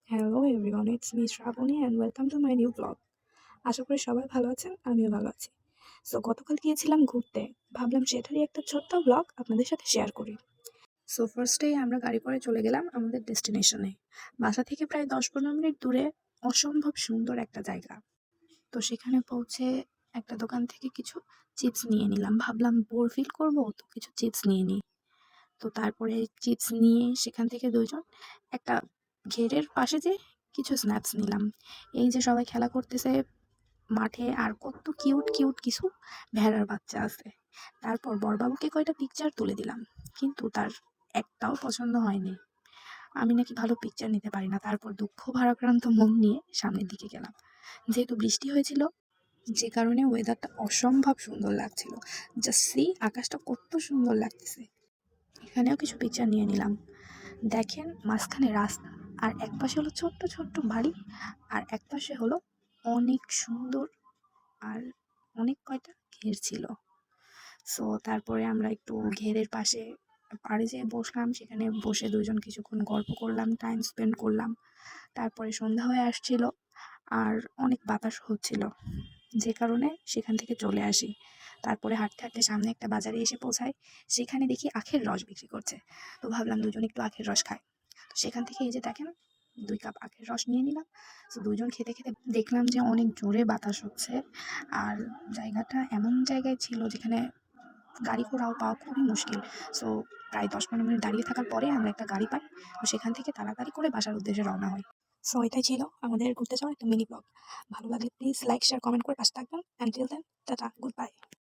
Hello everyone, it's me Srabani and welcome to my new blog. আশা করি সবাই ভালো আছেন, আমিও ভালো আছি। সো গতকাল গিয়েছিলাম ঘুরতে, ভাবলাম সেটারই একটা ছোট্ট ব্লগ আপনাদের সাথে শেয়ার করি। সো ফার্স্টেই আমরা গাড়ি করে চলে গেলাম আমাদের ডেস্টিনেশনে। বাসা থেকে প্রায় 10-15 মিনিট দূরে অসম্ভব সুন্দর একটা জায়গা। তো সেখানে পৌঁছে একটা দোকান থেকে কিছু চিপস নিয়ে নিলাম, ভাবলাম বোর ফিল করবো তো কিছু চিপস নিয়ে নিই। তো তারপরে চিপস নিয়ে সেখান থেকে দুইজন একটা ঘেরের পাশে যে কিছু স্ন্যাক্স নিলাম। এই যে সবাই খেলা করতেছে মাঠে, আর কত কিউট কিউট কিছু ভেড়ার বাচ্চা আছে। তারপর বড়বাবুকে কয়টা পিকচার তুলে দিলাম, কিন্তু তার একটাও পছন্দ হয়নি। আমি নাকি ভালো পিকচার নিতে পারি না। তারপর দুঃখ ভারাক্রান্ত মন নিয়ে সামনের দিকে গেলাম। যেহেতু বৃষ্টি হয়েছিল, যে কারণে ওয়েদারটা অসম্ভব সুন্দর লাগছিল। জাস্ট সি, আকাশটা কত সুন্দর লাগতেছে। এখানেও কিছু পিকচার নিয়ে নিলাম। দেখেন মাঝখানে রাস্তা, আর একপাশে হলো ছোট্ট ছোট্ট বাড়ি, আর একপাশে হলো অনেক সুন্দর আর অনেক কয়টা ঘের ছিল। সো তারপরে আমরা একটু ঘেরের পাশে পাড়ে যেয়ে বসলাম, সেখানে বসে দুজন কিছুক্ষণ গল্প করলাম, টাইম স্পেন্ড করলাম। তারপরে সন্ধ্যা হয়ে আসছিল আর অনেক বাতাস হচ্ছিল, যে কারণে সেখান থেকে চলে আসি। তারপরে হাঁটতে হাঁটতে সামনে একটা বাজারে এসে পৌঁছাই। সেখানে দেখি আখের রস বিক্রি করছে। তো ভাবলাম দুজন একটু আখের রস খাই। তো সেখান থেকে এই যে দেখেন 2 কাপ আখের রস নিয়ে নিলাম। তো দুজন খেতে খেতে দেখলাম যে অনেক জোরে বাতাস হচ্ছে, আর জায়গাটা এমন জায়গায় ছিল যেখানে গাড়ি ঘোড়াও পাওয়া খুবই মুশকিল। সো প্রায় 10-15 মিনিট দাঁড়িয়ে থাকার পরে আমরা একটা গাড়ি পাই। তো সেখান থেকে তাড়াতাড়ি করে বাসার উদ্দেশ্যে রওনা হই। সো এটাই ছিল আমাদের ঘুরতে যাওয়ার একটা মিনি ব্লগ। ভালো লাগলে প্লিজ লাইক শেয়ার কমেন্ট করে পাশে থাকবেন। অ্যান্টিল দেন, টাটা, গুড বাই।